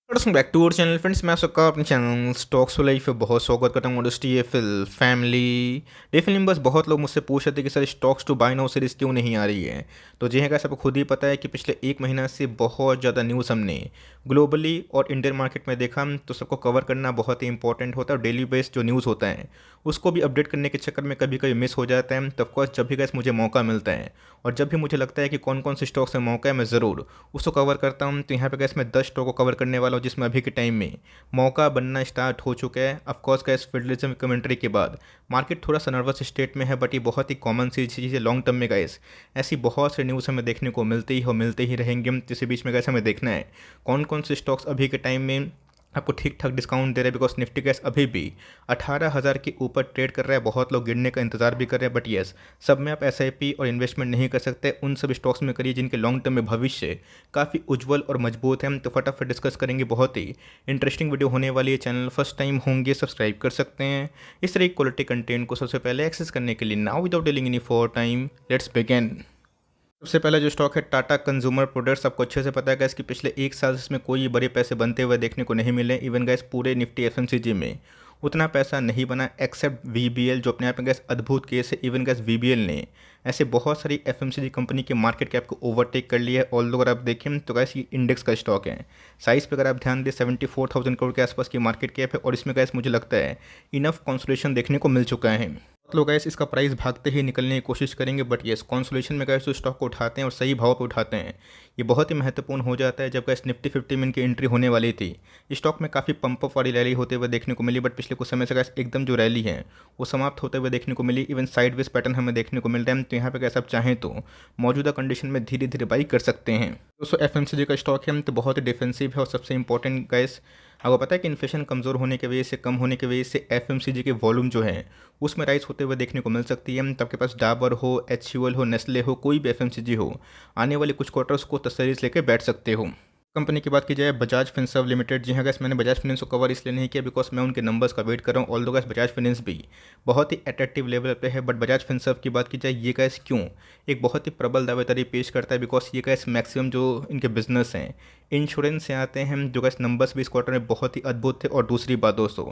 Welcome back to our channel friends. मैं सबका अपने चैनल स्टॉक्स फॉर लाइफ पे बहुत स्वागत करता हूँ। मोडस्टी एफिल फैमिली डेफिनेटली बस बहुत लोग मुझसे पूछ रहे थे कि sir stocks to buy now series क्यों नहीं आ रही है। तो जी है, सबको खुद ही पता है कि पिछले एक महीना से बहुत ज़्यादा न्यूज़ हमने ग्लोबली और इंडियन मार्केट में देखा। तो सबको कवर करना बहुत ही इंपॉर्टेंट होता है और डेली बेस्ड जो न्यूज़ होता है उसको भी अपडेट करने के चक्कर में कभी कभी मिस हो जाता है। तो ऑफकोर्स जब भी गैस मुझे मौका मिलता है और जब भी मुझे लगता है कि कौन कौन से स्टॉक्स में मौका है, मैं ज़रूर उसको कवर करता हूँ। तो यहाँ पे गैस मैं 10 स्टॉक को कवर करने वाला हूँ जिसमें अभी के टाइम में मौका बनना स्टार्ट हो चुका है। ऑफकोर्स गैस फेडरलिज्म कमेंट्री के बाद मार्केट थोड़ा सा नर्वस स्टेट में है, बट ये बहुत ही कॉमन सी चीज़ है लॉन्ग टर्म में गैस। ऐसी बहुत से न्यूज़ हमें देखने को मिलते ही रहेंगे। इसी बीच में गैस हमें देखना है कौन कौन से स्टॉक्स अभी के टाइम में आपको ठीक ठाक डिस्काउंट दे रहे हैं। बिकॉज निफ्टी गैस अभी भी 18,000 के ऊपर ट्रेड कर रहा है। बहुत लोग गिरने का इंतजार भी कर रहे हैं, बट येस, सब में आप एसआईपी और इन्वेस्टमेंट नहीं कर सकते। उन सब स्टॉक्स में करिए जिनके लॉन्ग टर्म में भविष्य काफ़ी उज्जवल और मजबूत है। तो फटाफट डिस्कस करेंगे, बहुत ही इंटरेस्टिंग वीडियो होने वाली है। चैनल फर्स्ट टाइम होंगे सब्सक्राइब कर सकते हैं इस तरह की क्वालिटी कंटेंट को सबसे पहले एक्सेस करने के लिए। Now without dealing any for time, let's begin. सबसे पहला जो स्टॉक है टाटा कंज्यूमर प्रोडक्ट्स। आपको अच्छे से पता है गैस कि पिछले एक साल से इसमें कोई बड़े पैसे बनते हुए देखने को नहीं मिले। इवन गैस पूरे निफ्टी एफएमसीजी में उतना पैसा नहीं बना एक्सेप्ट वीबीएल, जो अपने आप में गैस अद्भुत केस है। इवन गैस वीबीएल ने ऐसे बहुत सारी एफएमसीजी कंपनी के मार्केट कैप को ओवरटेक कर लिया है। ऑल अगर आप देखें तो गैस ये इंडेक्स का स्टॉक है। साइज़ पे अगर आप ध्यान दें 74,000 करोड़ के आसपास की मार्केट कैप है और इसमें गैस मुझे लगता है इनफ कंसोलिडेशन देखने को मिल चुका है। बहुत लोग गैस इसका प्राइस भागते ही निकलने की कोशिश करेंगे, बट येस कंसोलिडेशन में गैस जो स्टॉक को उठाते हैं और सही भाव पे उठाते हैं, ये बहुत ही महत्वपूर्ण हो जाता है। जब गैस निफ्टी 50 में इनकी एंट्री होने वाली थी, स्टॉक में काफ़ी पंप अप वाली रैली होते हुए देखने को मिली, बट पिछले कुछ समय से गैस एकदम जो रैली है वो समाप्त होते हुए देखने को मिली। इवन साइडवेज पैटर्न हमें देखने को मिल रहा है। तो यहाँ पे गैस आप चाहें तो मौजूदा कंडीशन में धीरे धीरे बाई कर सकते हैं। दोस्तों एफएमसीजी का स्टॉक है तो बहुत ही डिफेंसिव है और सबसे इंपॉर्टेंट गैस आपको पता है कि इन्फ्लेशन कमज़ोर होने की वजह से, कम होने की वजह से एफएमसीजी के वॉल्यूम जो है उसमें राइज होते हुए देखने को मिल सकती है। तो आपके पास डाबर हो, एचयूएल हो, नेस्ले हो, कोई भी एफएमसीजी हो, आने वाले कुछ क्वार्टर्स को तसल्ली से लेकर बैठ सकते हो। कंपनी की बात की जाए बजाज फिनसर्व लिमिटेड। जी हाँ गैस, मैंने बजाज फाइनेंस को कवर इसलिए नहीं किया बिकॉज मैं उनके नंबर्स का वेट कर रहा हूँ। ऑल दो गैस बजाज फाइनेंस भी बहुत ही अट्रैक्टिव लेवल पे है, बट बजाज फिनसर्व की बात की जाए ये गैस क्यों एक बहुत ही प्रबल दावेदारी पेश करता है। बिकॉज ये गैस मैक्सिमम जो इनके बिजनेस हैं इंश्योरेंस से आते हैं, जो गैस नंबर्स भी इस क्वार्टर में बहुत ही अद्भुत थे। और दूसरी बात दोस्तों,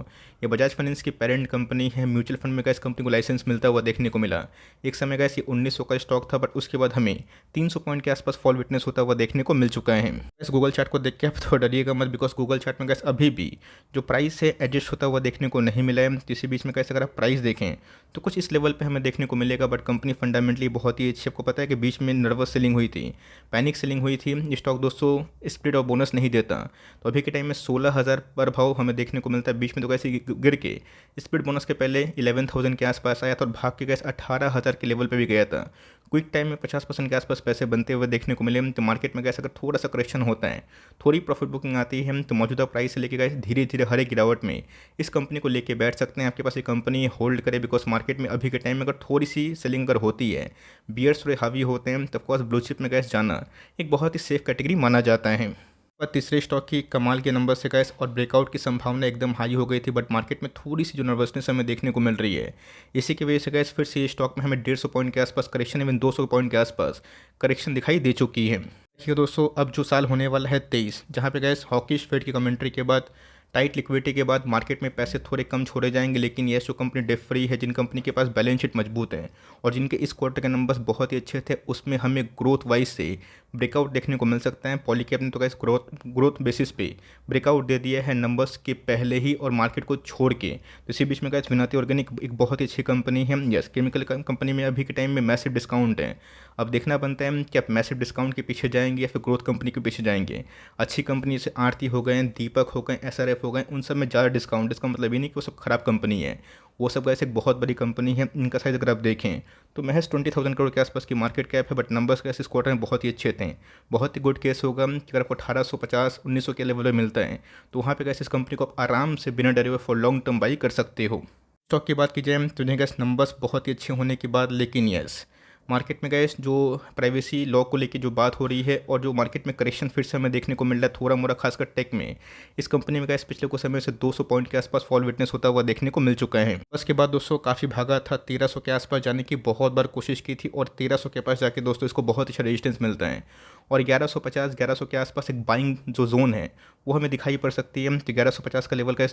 ये बजाज फाइनेंस की पेरेंट कंपनी है। म्यूचुअल फंड में गैस कंपनी को लाइसेंस मिलता हुआ देखने को मिला। एक समय गैस ये 1900 का स्टॉक था, बट उसके बाद हमें 300 पॉइंट के आसपास फॉल विटनेस होता हुआ देखने को मिल चुका है। इस गूगल चार्ट को देख के आप तो डरिएगा मत, बिकॉज गूगल चार्ट में गैस अभी भी जो प्राइस है एडजस्ट होता हुआ देखने को नहीं मिला है। इसी बीच में कैसे अगर आप प्राइस देखें तो कुछ इस लेवल पे हमें देखने को मिलेगा, बट कंपनी फंडामेंटली बहुत ही अच्छी। आपको पता है कि बीच में नर्वस सेलिंग हुई थी, पैनिक सेलिंग हुई थी। स्टॉक दोस्तों स्प्लिट और बोनस नहीं देता। तो अभी के टाइम में 16,000 पर भाव हमें देखने को मिलता है। बीच में तो कैसे गिर के स्प्लिट बोनस के पहले 11,000 के आसपास आया था और भाग के गैस 18,000 के लेवल पे भी गया था। क्विक टाइम में 50% के आसपास पैसे बनते हुए देखने को मिले। तो मार्केट में गैस अगर थोड़ा सा करेक्शन होता है, थोड़ी प्रॉफिट बुकिंग आती है, तो मौजूदा प्राइस से लेके गए धीरे धीरे हर एक गिरावट में इस कंपनी को लेके बैठ सकते हैं। आपके पास ये कंपनी होल्ड करे, बिकॉज मार्केट में अभी के टाइम में अगर थोड़ी सी सेलिंग अगर होती है, बियर्स थोड़े हावी होते हैं, तो ऑफकोर्स ब्लू चिप में गैस जाना एक बहुत ही सेफ कैटेगरी माना जाता है। और तीसरे स्टॉक की कमाल के नंबर से गैस और ब्रेकआउट की संभावना एकदम हाई हो गई थी, बट मार्केट में थोड़ी सी जो नर्वसनेस हमें देखने को मिल रही है, इसी की वजह से गैस फिर से ये स्टॉक में हमें 150 पॉइंट के आसपास करेक्शन, इवन 200 पॉइंट के आसपास करेक्शन दिखाई दे चुकी है। देखिए दोस्तों, अब जो साल होने वाला है 23, जहाँ पे गैस हॉकिश फेड की कमेंट्री के बाद, टाइट लिक्विडिटी के बाद मार्केट में पैसे थोड़े कम छोड़े जाएंगे। लेकिन ये जो कंपनी डेट फ्री है, जिन कंपनी के पास बैलेंस शीट मजबूत है और जिनके इस क्वार्टर के नंबर्स बहुत ही अच्छे थे, उसमें हमें ग्रोथ वाइज से ब्रेकआउट देखने को मिल सकता है। पॉलीकैब ने तो गैस ग्रोथ बेसिस पे ब्रेकआउट दे दिया है नंबर्स के पहले ही और मार्केट को छोड़ के। तो इसी बीच में गैस विनाती ऑर्गेनिक एक बहुत ही अच्छी कंपनी है। यस, केमिकल कंपनी में अभी के टाइम में मैसिव डिस्काउंट है। अब देखना बनता है कि आप मैसिव डिस्काउंट के पीछे जाएंगे या फिर ग्रोथ कंपनी के पीछे जाएंगे। अच्छी कंपनी जैसे आरती हो गए, दीपक हो गए, एसआरएफ हो गए, उन सब में ज़्यादा डिस्काउंट, इसका मतलब ये नहीं कि वो सब खराब कंपनी है। वो सब गैस एक बहुत बड़ी कंपनी है। इनका साइज़ अगर आप देखें तो महज 20,000 करोड़ के आसपास की मार्केट कैप है, बट नंबर्स गैस इस क्वार्टर में बहुत ही अच्छे थे। बहुत ही गुड केस होगा कि अगर आपको 1850 1900 के लेवल में मिलता है तो वहाँ पे गैस इस कंपनी को आप आराम से बिना डरे हुए फॉर लॉन्ग टर्म बाई कर सकते हो। स्टॉक की बात की जाए तो गैस नंबर्स बहुत ही अच्छे होने के बाद, लेकिन यस मार्केट में गैस जो प्राइवेसी लॉ को लेके जो बात हो रही है और जो मार्केट में करेक्शन फिर से हमें देखने को मिल रहा है थोड़ा मोड़ा, खासकर टेक में, इस कंपनी में गैस पिछले कुछ समय से 200 पॉइंट के आसपास फॉल विटनेस होता हुआ देखने को मिल चुका है। उसके बाद दोस्तों काफ़ी भागा था, 1300 के आसपास जाने की बहुत बार कोशिश की थी और 1300 के पास जाके दोस्तों इसको बहुत अच्छा रेजिस्टेंस मिलता है और 1150 1100 के आसपास एक बाइंग जो जोन है वो हमें दिखाई पड़ सकती है। तो 1150 का लेवल का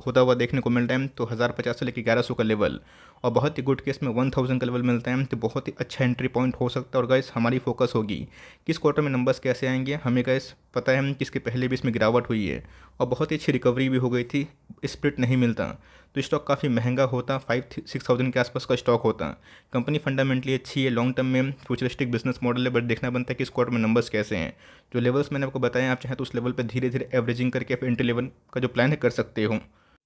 होता हुआ देखने को मिल रहा है। तो 1050 से लेकर 1100 का लेवल और बहुत ही गुड केस में 1000 का लेवल मिलता है। तो बहुत ही अच्छा एंट्री पॉइंट हो सकता है। और गाइस हमारी फोकस होगी किस क्वार्टर में नंबर्स कैसे आएंगे। हमें गाइस पता है कि इसके पहले भी इसमें गिरावट हुई है और बहुत ही अच्छी रिकवरी भी हो गई थी। स्प्लिट नहीं मिलता तो स्टॉक काफ़ी महंगा होता, 5-6,000 के आसपास का स्टॉक होता। कंपनी फंडामेंटली अच्छी है, लॉन्ग टर्म में फ्यूचरिस्टिक बिजनेस मॉडल है, बट देखना बनता है कि इस क्वार्टर में नंबर्स कैसे हैं। जो लेवल्स मैंने आपको बताया, आप चाहें तो उस लेवल पर धीरे धीरे एवरेजिंग करके आप एंट्री लेवल का जो प्लान है कर सकते हो।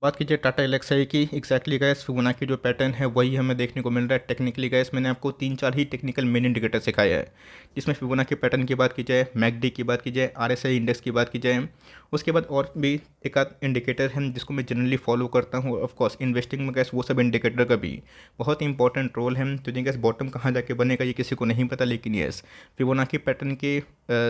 बात कीजिए टाटा एलेक्साई की, एक्जैक्टली गैस फिबोनाची जो पैटर्न है वही हमें देखने को मिल रहा है। टेक्निकली गैस मैंने आपको 3-4 ही टेक्निकल मेन इंडिकेटर सिखाया है, जिसमें फिबोनाची पैटर्न की बात की जाए, मैकडी की बात की जाए, आरएसआई इंडेक्स की बात की जाए। उसके बाद और भी एक आध इंडिकेटर है जिसको मैं जनरली फॉलो करता हूँ। ऑफकोर्स इन्वेस्टिंग में गैस वो सब इंडिकेटर का भी बहुत ही इंपॉर्टेंट रोल है। तो ये गैस बॉटम कहाँ जाके बनेगा ये किसी को नहीं पता, लेकिन यस फिबोनाची पैटर्न के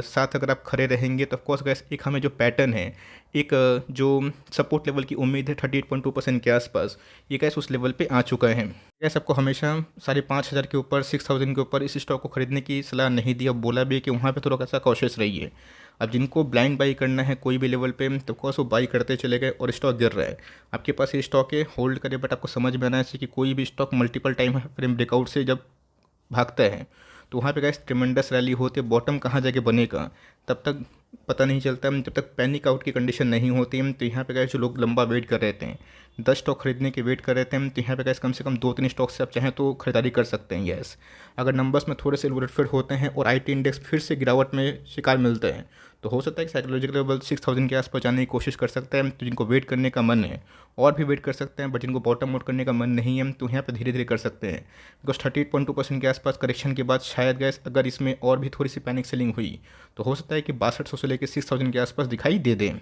साथ अगर आप खड़े रहेंगे तो ऑफकोर्स गैस एक हमें जो पैटर्न है, एक जो सपोर्ट लेवल की उम्मीद है 38.2% के आसपास, ये गैस उस लेवल पे आ चुका है। गैस आपको हमेशा 5,500 के ऊपर 6,000 के ऊपर इस स्टॉक को खरीदने की सलाह नहीं दी। अब बोला भी है कि वहाँ पे थोड़ा सा कॉशियस रहिए। अब जिनको ब्लाइंड बाई करना है कोई भी लेवल पे तो ऑफकोर्स वो बाई करते चले गए और स्टॉक गिर रहा है। आपके पास ये स्टॉक है, होल्ड करें, बट आपको समझ में आना है कि कोई भी stock multiple time frame breakout से जब भागता है तो वहाँ पे गाइस ट्रिमेंडस रैली होती है। बॉटम कहाँ जाके बनेगा तब तक पता नहीं चलता, जब तक पैनिक आउट की कंडीशन नहीं होती है। तो यहाँ पे गाइस जो लोग लंबा वेट कर रहे थे, 10 स्टॉक खरीदने के वेट कर रहे थे, तो यहाँ पे गाइस कम से कम 2-3 स्टॉक से आप चाहें तो खरीदारी कर सकते हैं। यस, अगर नंबर्स में थोड़े से उलटफेर होते हैं और आईटी इंडेक्स फिर से गिरावट में शिकार मिलते हैं तो हो सकता है कि साइकोलॉजिकल लेवल 6,000 के आसपास जाने की कोशिश कर सकते हैं। तो जिनको वेट करने का मन है और भी वेट कर सकते हैं, बट जिनको बॉटम आउट करने का मन नहीं है तो यहाँ पे धीरे धीरे कर सकते हैं। बिकॉज 38.2% के आसपास करेक्शन के बाद शायद गैस अगर इसमें और भी थोड़ी सी पैनिक सेलिंग हुई तो हो सकता है कि 6200 से लेकर 6,000 के आसपास दिखाई दे दें।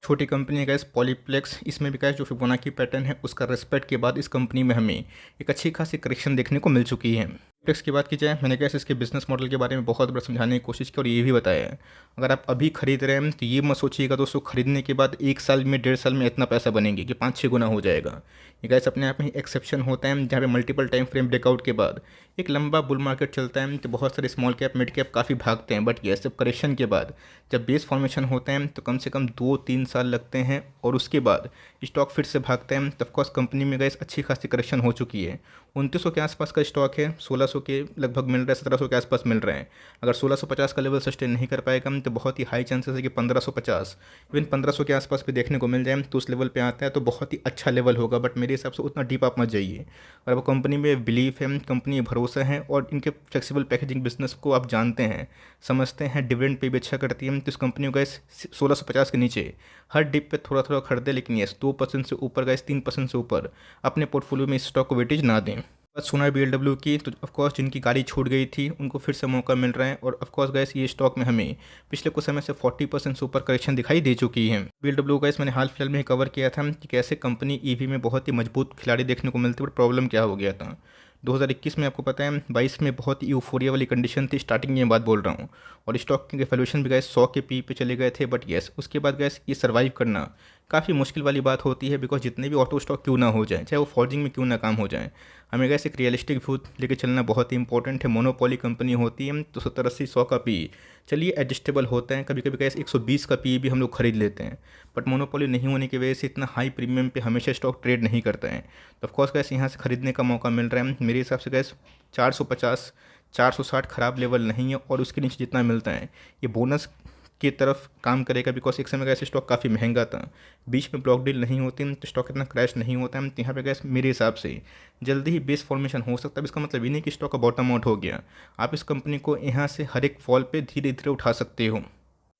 छोटी कंपनी है गैस पॉलीप्लेक्स, इसमें भी गैस जो फिबोनाची पैटर्न है उसका रिस्पेक्ट के बाद इस कंपनी में हमें एक अच्छी खासी करेक्शन देखने को मिल चुकी है। पॉलीप्लेक्स की बात की जाए, मैंने गैस इसके बिजनेस मॉडल के बारे में बहुत बार समझाने की कोशिश की और ये भी बताया है, अगर आप अभी खरीद रहे हैं तो ये मत सोचिएगा दोस्तों खरीदने के बाद 1 साल में 1.5 साल में इतना पैसा बनेंगे कि 5-6 गुना हो जाएगा। ये गैस अपने आप में एक्सेप्शन होता है जहाँ पे मल्टीपल टाइम फ्रेम ब्रेकआउट के बाद एक लंबा बुल मार्केट चलता है तो बहुत सारे स्मॉल कैप मिड कैप काफ़ी भागते हैं। बट ये सब करेक्शन के बाद जब बेस फॉर्मेशन होते हैं तो कम से कम 2-3 साल लगते हैं और उसके बाद स्टॉक फिर से भागते हैं। तो ऑफकोर्स कंपनी में गैस अच्छी खासी करेक्शन हो चुकी है। 2900 के आसपास का स्टॉक है, 1600 के लगभग मिल रहा है, 1700 के आसपास मिल रहे हैं। अगर 1650 का लेवल सस्टेन नहीं कर पाएगा तो बहुत ही हाई चांसेस है कि 1550 इवन 1500 के आसपास भी देखने को मिल जाए। तो उस लेवल पे आता है तो बहुत ही अच्छा लेवल होगा, बट मेरे हिसाब से उतना डीप आप मत जाइए। और अब कंपनी में बिलीफ है, कंपनी में भरोसा है और इनके फ्लेक्सिबल पैकेजिंग बिजनेस को आप जानते हैं, समझते हैं, डिविडेंड पे भी अच्छा करती है। तो इस कंपनी को गैस 1650 के नीचे हर डिप पे थोड़ा थोड़ा खरीदे, लेकिन यस 2% से ऊपर गैस 3% से ऊपर अपने पोर्टफोलियो में इस स्टॉक को वेटेज ना दें। बस सुना है BLW की, तो ऑफकोर्स जिनकी गाड़ी छूट गई थी उनको फिर से मौका मिल रहा है। और ऑफकोर्स गैस ये स्टॉक में हमें पिछले कुछ समय से 40% से ऊपर करेक्शन दिखाई दे चुकी है। BLW गैस मैंने हाल फिलहाल में ही कवर किया था कि कैसे कंपनी ईवी में बहुत ही मजबूत खिलाड़ी देखने को मिलती है, बट प्रॉब्लम क्या हो गया था 2021 में, आपको पता है 22 में बहुत ही यूफोरिया वाली कंडीशन थी, स्टार्टिंग में बात बोल रहा हूँ, और स्टॉक के वैल्यूएशन भी गैस 100 के पी पे चले गए थे। बट येस उसके बाद गैस ये सर्वाइव करना काफ़ी मुश्किल वाली बात होती है, बिकॉज जितने भी ऑटो स्टॉक क्यों ना हो जाए, चाहे वो फॉर्जिंग में क्यों ना काम हो जाए, हमें गैस एक रियलिस्टिक व्यू लेके चलना बहुत ही इंपॉर्टेंट है। मोनोपोली कंपनी होती है तो 70-80-100 का पी चलिए एडजस्टेबल होता है, कभी कभी गैस 120 का पी भी हम लोग खरीद लेते हैं, बट मोनोपोली नहीं होने की वजह से इतना हाई प्रीमियम पे हमेशा स्टॉक ट्रेड नहीं करता है। तो ऑफकोर्स गैस यहाँ से खरीदने का मौका मिल रहा है। मेरे हिसाब से गैस 450-460 ख़राब लेवल नहीं है, और उसके नीचे जितना मिलता है ये बोनस की तरफ काम करेगा, बिकॉज एक समय गैस स्टॉक काफ़ी महंगा था, बीच में ब्लॉक डील नहीं होती तो स्टॉक इतना क्रैश नहीं होता है। तो यहाँ पे गैस मेरे हिसाब से जल्दी ही बेस फॉर्मेशन हो सकता है। इसका मतलब ये नहीं कि स्टॉक का बॉटम आउट हो गया, आप इस कंपनी को यहाँ से हर एक फॉल पे धीरे धीरे उठा सकते हो।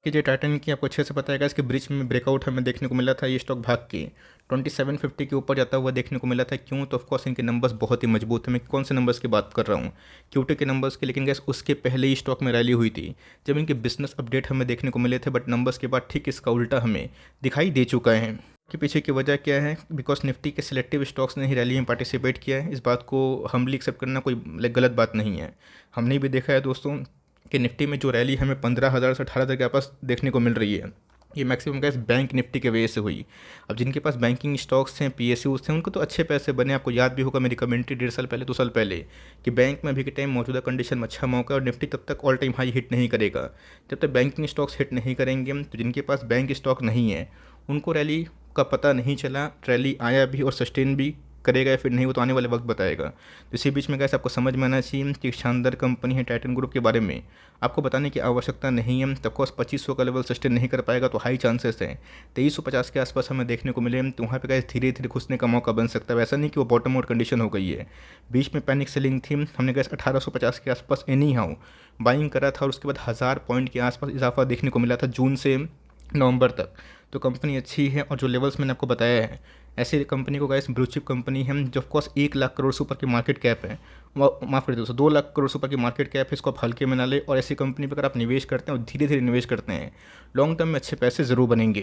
कि जो टाइटन की आपको अच्छे से पता है इसके ब्रिज में ब्रेकआउट हमें देखने को मिला था, ये स्टॉक भाग के 2750 के ऊपर जाता हुआ देखने को मिला था। क्यों? तो ऑफकोर्स इनके नंबर्स बहुत ही मजबूत है। मैं कौन से नंबर्स की बात कर रहा हूँ, क्यूटी के नंबर्स की, लेकिन गैस उसके पहले ही स्टॉक में रैली हुई थी जब इनके बिजनेस अपडेट हमें देखने को मिले थे, बट नंबर्स के बाद ठीक इसका उल्टा हमें दिखाई दे चुका है। के पीछे की वजह क्या है? बिकॉज निफ्टी के सिलेक्टिव स्टॉक्स ने ही रैली में पार्टिसिपेट किया है। इस बात को हमली एक्सेप्ट करना कोई गलत बात नहीं है। हमने भी देखा है दोस्तों कि निफ्टी में जो रैली हमें 15,000 से 18,000 के आसपास देखने को मिल रही है, ये मैक्सिमम गैस बैंक निफ्टी के वजह से हुई। अब जिनके पास बैंकिंग स्टॉक्स हैं, पीएसयूज़ थे, उनको तो अच्छे पैसे बने। आपको याद भी होगा मेरी कमेंट्री 1.5 साल पहले, 2 साल पहले, कि बैंक में अभी के टाइम मौजूदा कंडीशन में अच्छा मौका है और निफ्टी तब तक ऑल टाइम हाई हिट नहीं करेगा। जब तक बैंकिंग स्टॉक्स हिट नहीं करेंगे तो जिनके पास बैंक स्टॉक नहीं है उनको रैली का पता नहीं चला। रैली आया भी और सस्टेन भी करेगा या फिर नहीं, वो तो आने वाले वक्त बताएगा। तो इसी बीच में गैस आपको समझ में आना चाहिए कि एक शानदार कंपनी है टाइटन ग्रुप के बारे में आपको बताने की आवश्यकता नहीं है। तो ऑफकोर्स 2500 का लेवल सस्टेन नहीं कर पाएगा तो हाई चांसेस हैं 2350 के आसपास हमें देखने को मिले, तो वहाँ पे गैस धीरे धीरे घुसने का मौका बन सकता है। वैसा नहीं कि वो बॉटम आउट कंडीशन हो गई है। बीच में पैनिक सेलिंग थी, हमने गैस 1850 के आसपास एनी हाउ बाइंग करा था और उसके बाद 1000 पॉइंट के आसपास इजाफा देखने को मिला था जून से नवंबर तक। तो कंपनी अच्छी है और जो लेवल्स मैंने आपको बताया है, ऐसी कंपनी को गाइस ब्लू चिप कंपनी है जो ऑफकोर्स 1 लाख करोड़ से ऊपर की मार्केट कैप है, माफ़ कर दो 2 लाख करोड़ से ऊपर की मार्केट कैप है। इसको आप हल्के में ना ले, और ऐसी कंपनी पर अगर आप निवेश करते हैं और धीरे धीरे निवेश करते हैं लॉन्ग टर्म में अच्छे पैसे ज़रूर बनेंगे।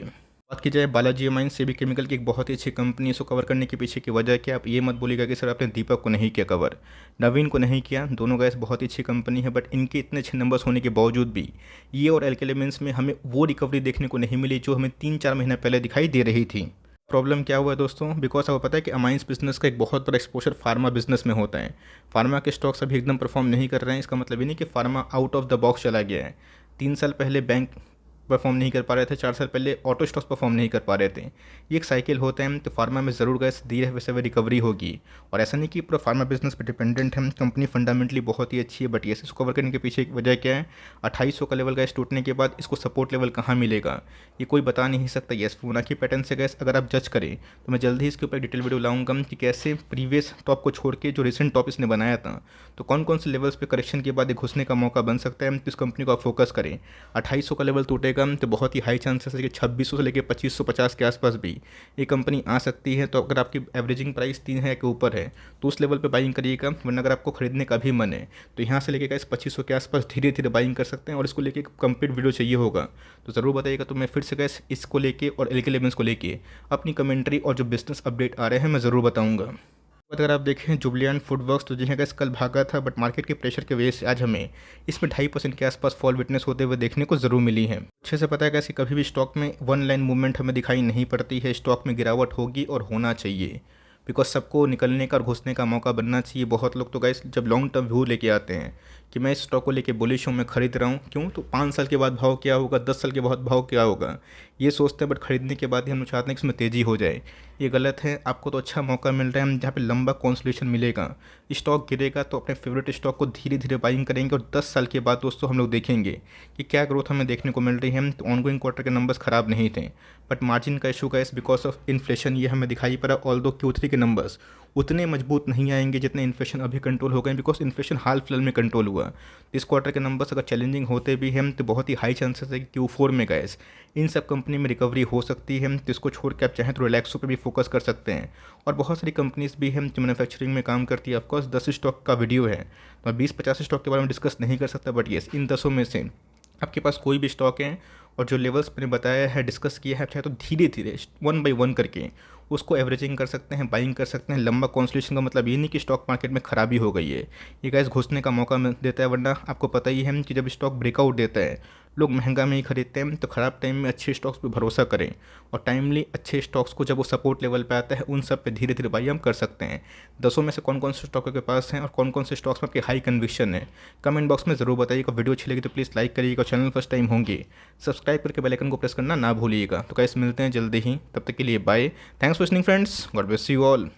बात की जाए बालाजी एमाइंस सेबी केमिकल की, एक बहुत ही अच्छी कंपनी है। इसको कवर करने के पीछे की वजह क्या, आप ये मत बोलिएगा कि सर आपने दीपक को नहीं किया कवर, नवीन को नहीं किया। दोनों गैस बहुत ही अच्छी कंपनी है, बट इनके इतने अच्छे नंबर्स होने के बावजूद भी ये और एल्केलेमेंट्स में हमें वो रिकवरी देखने को नहीं मिली जो हमें 3-4 महीने पहले दिखाई दे रही थी। प्रॉब्लम क्या हुआ है दोस्तों, बिकॉज आपको पता है कि अमाइंस बिजनेस का एक बहुत बड़ा एक्सपोजर फार्मा बिजनेस में होता है। फार्मा के स्टॉक्स अभी एकदम परफॉर्म नहीं कर रहे हैं। इसका मतलब ये नहीं कि pharma out of the box चला गया है। 3 साल पहले बैंक परफॉर्म नहीं कर पा रहे थे, 4 साल पहले ऑटो स्टॉक्स परफॉर्म नहीं कर पा रहे थे। ये एक साइकिल होता है, तो फार्मा में ज़रूर गैस धीरे वैसे वे रिकवरी होगी। और ऐसा नहीं कि पूरा फार्मा बिजनेस पर डिपेंडेंट है, कंपनी फंडामेंटली बहुत ही अच्छी है। बट ये इसको कवर करने के पीछे एक वजह क्या है, 2800 का लेवल गैस टूटने के बाद इसको सपोर्ट लेवल कहाँ मिलेगा ये कोई बता नहीं सकता। येस फिबोनाची पैटर्न से गैस अगर आप जज करें तो मैं जल्दी ही इसके ऊपर डिटेल वीडियो लाऊंगा कि कैसे प्रीवियस टॉप को छोड़ के जो रिसेंट टॉप इसने बनाया था तो कौन कौन से लेवल्स पे करेक्शन के बाद एक घुसने का मौका बन सकता है। तो इस कंपनी को आप फोकस करें। 2800 का लेवल टूटेगा तो बहुत ही हाई चांसेस है कि 2600 से लेकर 2550 के आसपास भी ये कंपनी आ सकती है। तो अगर आपकी एवरेजिंग प्राइस 3000 के ऊपर है तो उस लेवल पे बाइंग करिएगा, वरना अगर आपको खरीदने का भी मन है तो यहाँ से लेकर इस 2500 के आसपास धीरे धीरे बाइंग कर सकते हैं। और इसको लेके कंप्लीट वीडियो चाहिए होगा तो ज़रूर बताइएगा, तो मैं फिर से गैस इसको लेके और एल्केलेमेंट्स को लेके अपनी कमेंट्री और जो बिजनेस अपडेट आ रहे हैं मैं ज़रूर बताऊँगा। अगर आप देखें जुबलियंट फूडवर्क्स तो जी हाँ गैस कल भागा था, बट मार्केट के प्रेशर की वजह से आज हमें इसमें 2.5% के आसपास फॉल विटनेस होते हुए देखने को ज़रूर मिली है। अच्छे से पता है कैसे कभी भी स्टॉक में वन लाइन मूवमेंट हमें दिखाई नहीं पड़ती है। स्टॉक में गिरावट होगी और होना चाहिए, बिकॉज सबको निकलने का और घुसने का मौका बनना चाहिए। बहुत लोग तो गैस जब लॉन्ग टर्म व्यू लेके आते हैं कि मैं इस स्टॉक को लेके बुलिश हूँ, मैं खरीद रहा हूँ, क्यों तो 5 साल के बाद भाव क्या होगा, 10 साल के बाद भाव क्या होगा ये सोचते हैं, बट खरीदने के बाद ही हम चाहते हैं कि इसमें तेज़ी हो जाए। ये गलत है। आपको तो अच्छा मौका मिल रहा है जहाँ पे लंबा कॉन्सोलिडेशन मिलेगा, स्टॉक गिरेगा तो अपने फेवरेट स्टॉक को धीरे धीरे बाइंग करेंगे और 10 साल के बाद दोस्तों हम लोग देखेंगे कि क्या ग्रोथ हमें देखने को मिल रही है। तो ऑनगोइंग क्वार्टर के नंबर्स ख़राब नहीं थे, बट मार्जिन का issue gas because of inflation ये हमें दिखाई पड़ा। ऑल दो Q3 के नंबर्स उतने मजबूत नहीं आएंगे जितने इन्फ्लेशन अभी कंट्रोल हो गए, बिकॉज इन्फ्लेशन हाल फिलहाल में कंट्रोल हुआ। इस क्वार्टर के नंबर्स अगर चैलेंजिंग होते भी हैं तो बहुत ही हाई चांसेस है कि Q4 में गैस इन सब कंपनी में रिकवरी हो सकती है। तो इसको छोड़ के आप चाहें तो रिलैक्सो पे भी फोकस कर सकते हैं। और बहुत सारी कंपनीज भी हैं जो मैन्युफैक्चरिंग में काम करती है। ऑफकोर्स 10 स्टॉक का वीडियो है तो मैं 20-50 स्टॉक के बारे में डिस्कस नहीं कर सकता, बट येस इन 10 में से आपके पास कोई भी स्टॉक है और जो लेवल्स मैंने बताया है, डिस्कस किया है, चाहे तो धीरे धीरे 1 बाई 1 करके उसको एवरेजिंग कर सकते हैं, बाइंग कर सकते हैं। लंबा कॉन्सोलिडेशन का मतलब ये नहीं कि स्टॉक मार्केट में खराबी हो गई है, ये गैस घुसने का मौका देता है। वरना आपको पता ही है कि जब स्टॉक ब्रेकआउट देता है लोग महंगा में ही खरीदते हैं। तो ख़राब टाइम में अच्छे स्टॉक्स पे भरोसा करें और टाइमली अच्छे स्टॉक्स को जब वो सपोर्ट लेवल पे आता है उन सब पे धीरे धीरे बाई हम कर सकते हैं। 10 में से कौन कौन से स्टॉक के पास हैं और कौन कौन से स्टॉक्स में आपकी हाई कन्विक्शन है कमेंट बॉक्स में ज़रूर बताइएगा। वीडियो अच्छी लगी तो प्लीज़ लाइक करिएगा, चैनल फर्स्ट टाइम होंगे सब्सक्राइब करके बेल आइकन को प्रेस करना ना भूलिएगा। तो गाइस मिलते हैं जल्दी ही, तब तक के लिए bye. Thanks for listening friends, God bless you all.